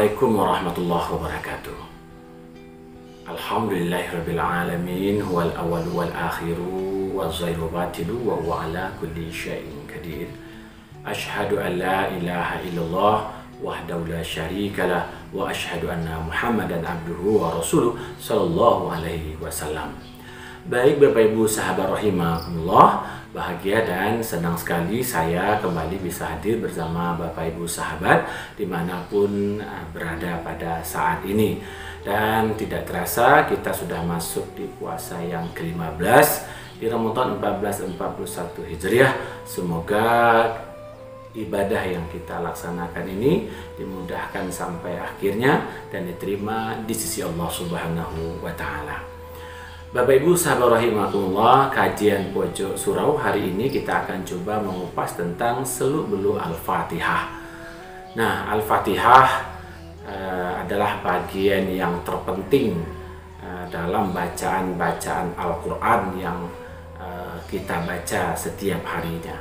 Assalamualaikum warahmatullahi wabarakatuh. Alhamdulillahirabbil alamin, huwal awwal wal akhiru waz zahiru batilu wa huwa ala kulli syai'in qadir. Asyhadu an la ilaha illallah wahdahu la syarikalah wa asyhadu anna Muhammadan abduhu wa rasuluh sallallahu alaihi wasallam. Baik Bapak Ibu sahabat rahimakumullah, bahagia dan senang sekali saya kembali bisa hadir bersama Bapak Ibu sahabat dimanapun berada pada saat ini. Dan tidak terasa kita sudah masuk di puasa yang ke-15 di Ramadan 1441 Hijriah. Semoga ibadah yang kita laksanakan ini dimudahkan sampai akhirnya dan diterima di sisi Allah Subhanahu wa Ta'ala. Bapak Ibu sahabat rahimakumullah, kajian pojok surau hari ini kita akan coba mengupas tentang seluk-beluk Al-Fatihah. Nah, Al-Fatihah adalah bagian yang terpenting dalam bacaan-bacaan Al-Quran yang kita baca setiap harinya.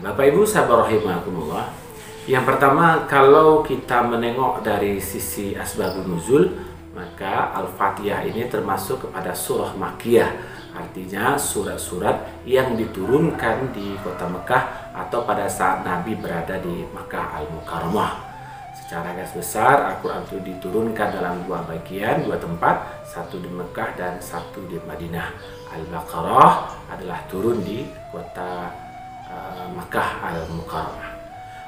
Bapak Ibu sahabat rahimakumullah, yang pertama kalau kita menengok dari sisi asbabun nuzul, maka Al-Fatihah ini termasuk kepada surah Makkiyah, artinya surat-surat yang diturunkan di kota Mekah atau pada saat Nabi berada di Makkah Al-Mukarramah. Secara garis besar Al-Quran itu diturunkan dalam dua bagian, dua tempat, satu di Mekah dan satu di Madinah. Al-Baqarah adalah turun di kota Makkah Al-Mukarramah.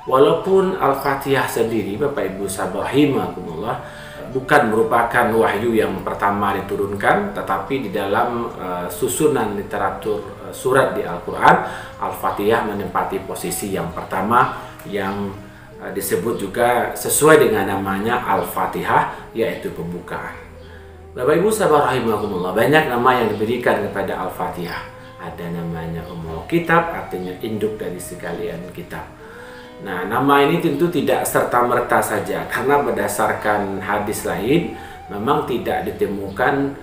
Walaupun Al-Fatihah sendiri Bapak Ibu sahabat rahimakumullah bukan merupakan wahyu yang pertama diturunkan, tetapi di dalam susunan literatur surat di Al-Quran, Al-Fatihah menempati posisi yang pertama yang disebut juga sesuai dengan namanya Al-Fatihah, yaitu pembukaan. Bapak Ibu sahabat rahimakumullah, banyak nama yang diberikan kepada Al-Fatihah. Ada namanya Ummul Kitab, artinya induk dari sekalian kitab. Nah, nama ini tentu tidak serta-merta saja, karena berdasarkan hadis lain memang tidak ditemukan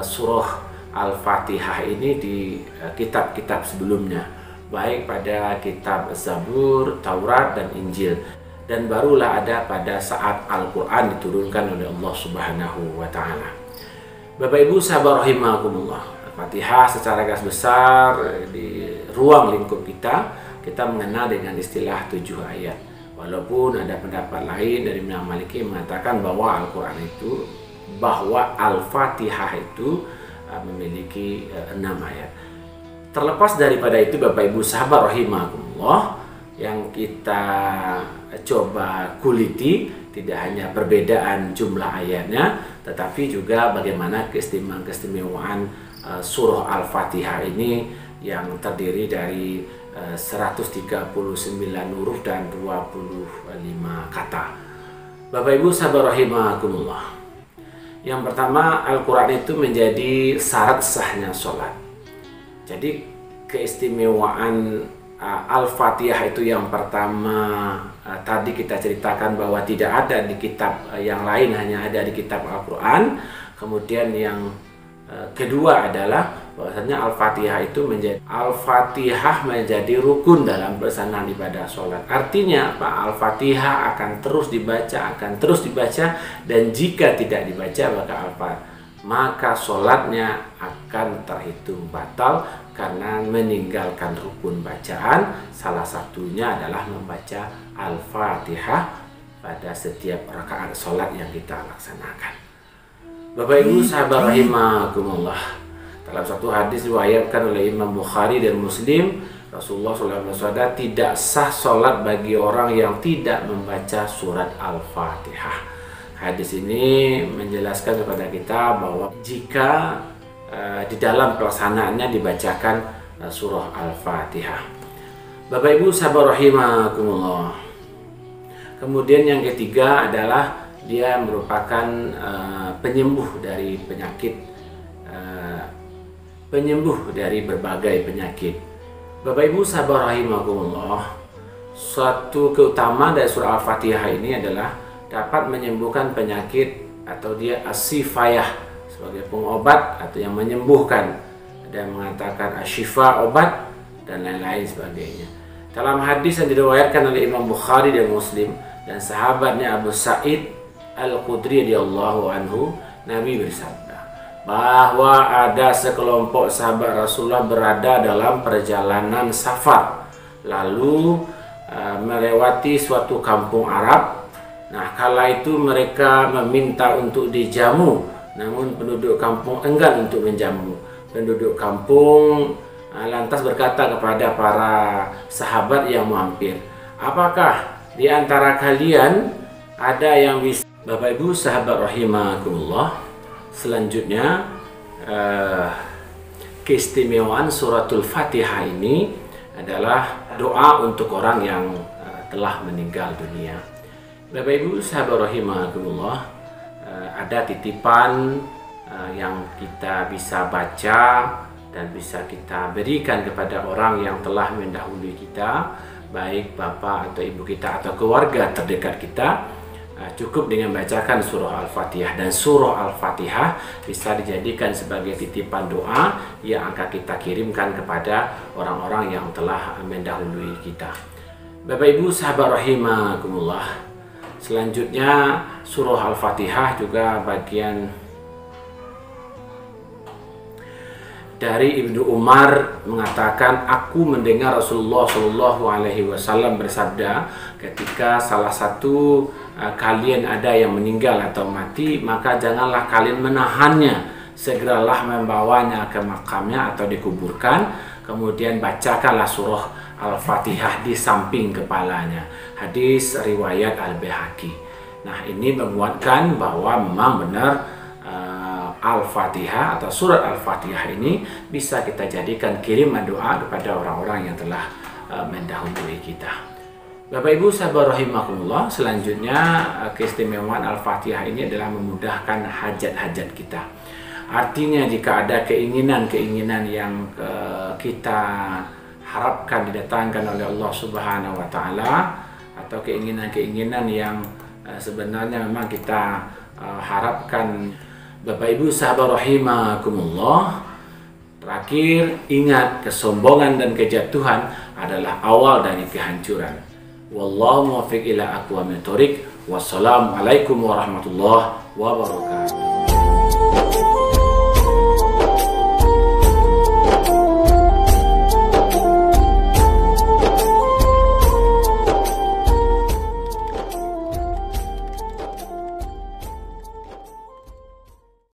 surah Al-Fatihah ini di kitab-kitab sebelumnya, baik pada kitab Zabur, Taurat, dan Injil, dan barulah ada pada saat Al-Quran diturunkan oleh Allah Subhanahu wa Ta'ala. Bapak Ibu sahabat rahimakumullah, Al-Fatihah secara garis besar di ruang lingkup kita mengenal dengan istilah 7 ayat. Walaupun ada pendapat lain dari Imam Maliki mengatakan bahwa Al-Quran itu, bahwa Al-Fatihah itu memiliki 6 ayat. Terlepas daripada itu Bapak Ibu sahabat rahimakumullah, yang kita coba kuliti tidak hanya perbedaan jumlah ayatnya, tetapi juga bagaimana keistimewaan surah Al-Fatihah ini yang terdiri dari 139 huruf dan 25 kata. Bapak Ibu sahabat rahimakumullah, yang pertama, Al-Quran itu menjadi syarat sahnya sholat. Jadi keistimewaan Al-Fatihah itu yang pertama, tadi kita ceritakan bahwa tidak ada di kitab yang lain, hanya ada di kitab Al-Quran. Kemudian yang kedua adalah bahwasanya Al-Fatihah menjadi rukun dalam pelaksanaan ibadah sholat. Artinya apa? Al-Fatihah akan terus dibaca, dan jika tidak dibaca maka sholatnya akan terhitung batal karena meninggalkan rukun bacaan. Salah satunya adalah membaca Al-Fatihah pada setiap rakaat sholat yang kita laksanakan. Bapak Ibu sahabat rahimakumullah, dalam satu hadis diriwayatkan oleh Imam Bukhari dan Muslim, Rasulullah SAW tidak sah sholat bagi orang yang tidak membaca surat Al-Fatihah. Hadis ini menjelaskan kepada kita bahwa jika di dalam pelaksanaannya dibacakan surah Al-Fatihah. Bapak Ibu sahabat rahimakumullah, kemudian yang ketiga adalah dia merupakan penyembuh dari penyakit, penyembuh dari berbagai penyakit. Bapak Ibu sahabat rahimakumullah, suatu keutamaan dari surah Al-Fatihah ini adalah dapat menyembuhkan penyakit, atau dia as-sifayah sebagai pengobat atau yang menyembuhkan. Ada yang mengatakan asyifa, obat, dan lain-lain sebagainya. Dalam hadis yang diriwayatkan oleh Imam Bukhari dan Muslim, dan sahabatnya Abu Sa'id Al-Khudri radhiyallahu anhu, Nabi bersabda bahwa ada sekelompok sahabat Rasulullah berada dalam perjalanan safar, lalu melewati suatu kampung Arab. Nah, kala itu mereka meminta untuk dijamu, namun penduduk kampung enggan untuk menjamu. Penduduk kampung lantas berkata kepada para sahabat yang mampir, apakah di antara kalian ada yang bisa? Bapak Ibu sahabat rahimakumullah, selanjutnya keistimewaan suratul Fatihah ini adalah doa untuk orang yang telah meninggal dunia. Bapak Ibu sahabat rahimakumullah, ada titipan yang kita bisa baca dan bisa kita berikan kepada orang yang telah mendahului kita, baik bapak atau ibu kita atau keluarga terdekat kita. Cukup dengan bacakan surah Al-Fatihah, dan surah Al-Fatihah bisa dijadikan sebagai titipan doa yang akan kita kirimkan kepada orang-orang yang telah mendahului kita. Bapak Ibu sahabat rahimakumullah, selanjutnya surah Al-Fatihah juga bagian dari Ibnu Umar mengatakan, aku mendengar Rasulullah Shallallahu Alaihi Wasallam bersabda, ketika salah satu kalian ada yang meninggal atau mati, maka janganlah kalian menahannya, segeralah membawanya ke makamnya atau dikuburkan, kemudian bacakanlah surah Al-Fatihah di samping kepalanya. Hadis riwayat Al-Baihaqi. Nah, ini menguatkan bahwa memang benar Al-Fatihah atau surat Al-Fatihah ini bisa kita jadikan kiriman doa kepada orang-orang yang telah mendahului kita. Bapak Ibu sahabat rahimakumullah, selanjutnya keistimewaan Al-Fatihah ini adalah memudahkan hajat-hajat kita. Artinya jika ada keinginan-keinginan yang kita harapkan didatangkan oleh Allah Subhanahu wa taala, atau keinginan-keinginan yang sebenarnya memang kita harapkan. Bapak Ibu sahabat rahimakumullah, terakhir ingat, kesombongan dan kejatuhan adalah awal dari kehancuran. Wallahu muwaffiq ila aqwamit thoriq. Wassalamualaikum warahmatullahi wabarakatuh.